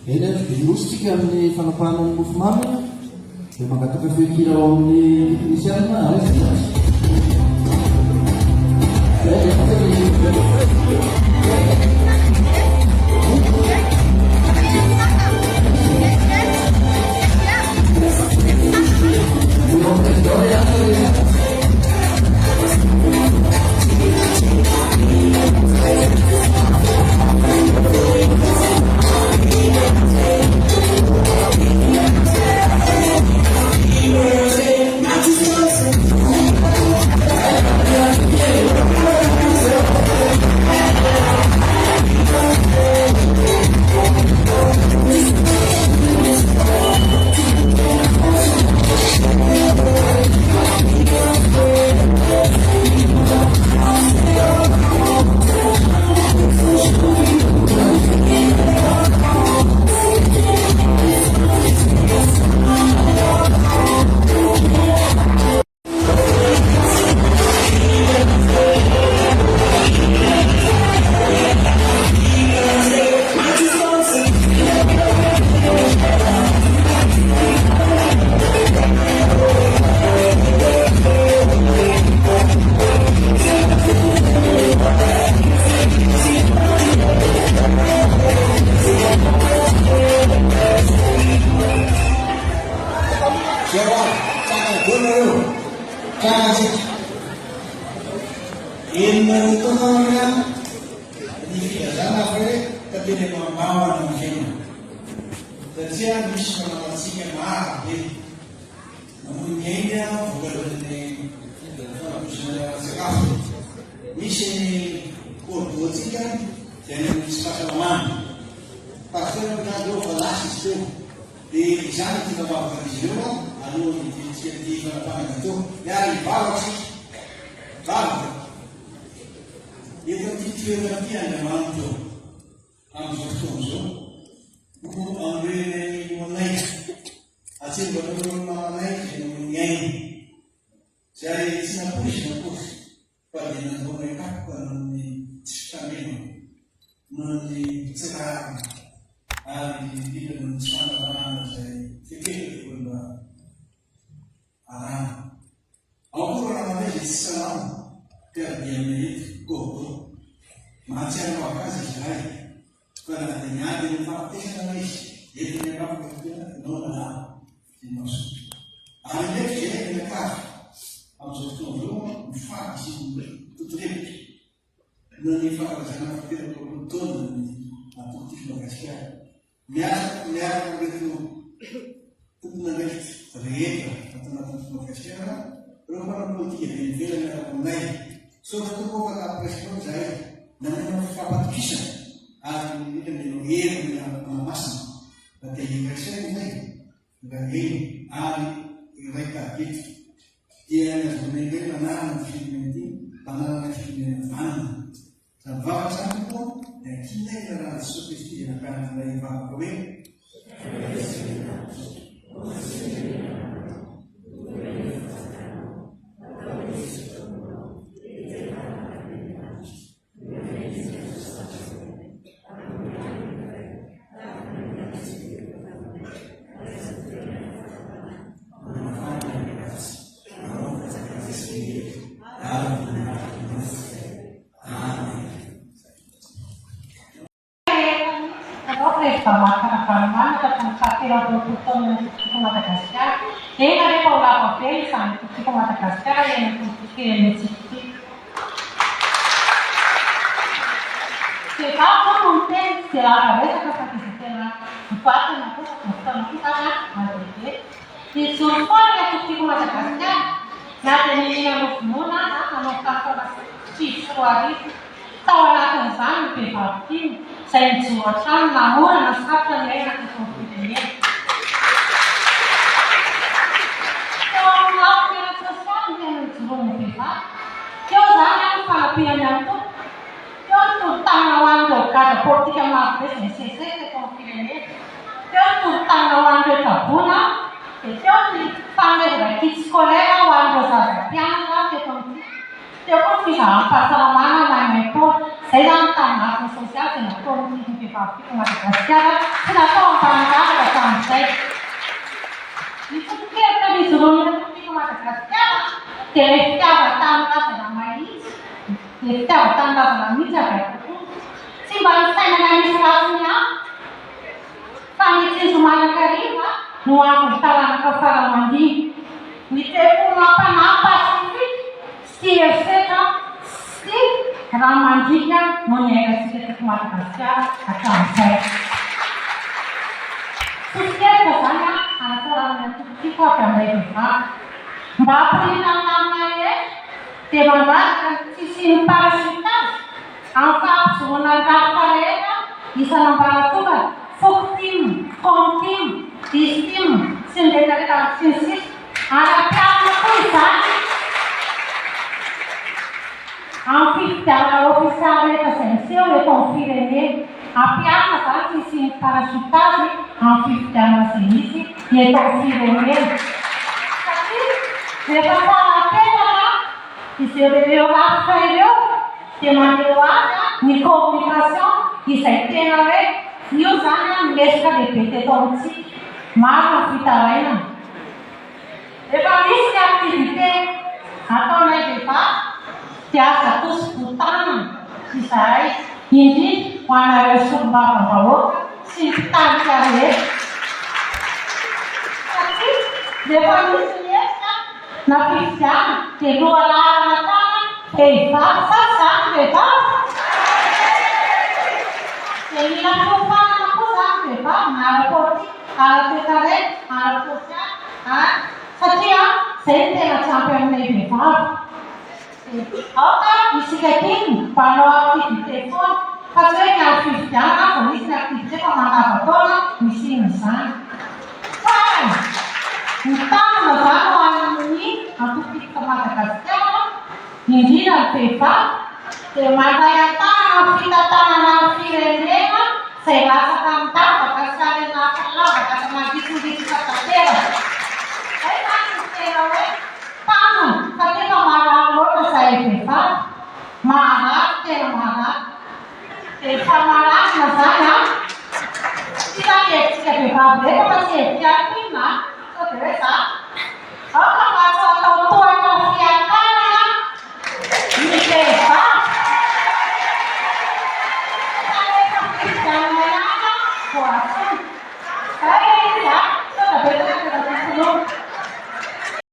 Eny a diagnostika amin'ny fanapahan'ny mofomamy dia mangataka feokira ao amin'ny inisialina aiza Saya marca social que na todo mundo que faz uma desgraçada, que na tão pancada da cansei. E tudo que eu também sou não fica uma desgraçada, que ele ficava tão lá na maíz, ele ficava tão lá na mídia, se vai sair na minha casa, kami sumana kariba, nuang talang kepala mandi, nite pun apa setiap seka, setiap ramandinya, nonye setiap mata kerja akan saya. Setiap kesana, anak orang yang kita akan berjumpa, bapak ini namanya, teman-teman sisi parasitas, angkat sebenarnya apa mereka bisa nampak tuh. Fuktim, kontim, istim, sindikata sinsis, ada plano tulisan. Anche la ufficiale sensione confidente, a piano tanti si parasitati, anche piano sinisi, e confidente. Se va a pena, si deve fare, se mangiava, ni comunicazione, di settimane. Yo sana mesca de pete tonsi, mar kita lain. Evaluasi aktivitas atau naik depa, tiap satu seputar sisai ini warna resum bapak bawa simpan cari. Tapi evaluasinya nabi jam kedua lama sasa depa. Jadi aku sampai marapoti, alatare, araposa, setiap sentena sampai menebak. Oke, isi keting, pada waktu di telepon, pasnya aktif jangan, polisi aktif jangan mana apa misi misal. Fine, utang nama ini aku kita mata kerja, ini dan pepa. Temada yang tanah kita tanah firendena, saya rasa kantar, maka saya nak lah, maka sama gitu kata tera. Saya tak tera tanah, ketika marah lo saya pepa, marah tera marah, pepa marah nasanya, kita lihat jika pepa berapa masih yakin mah, terasa, apa masa tua kasihan tanah, ini pepa. Saya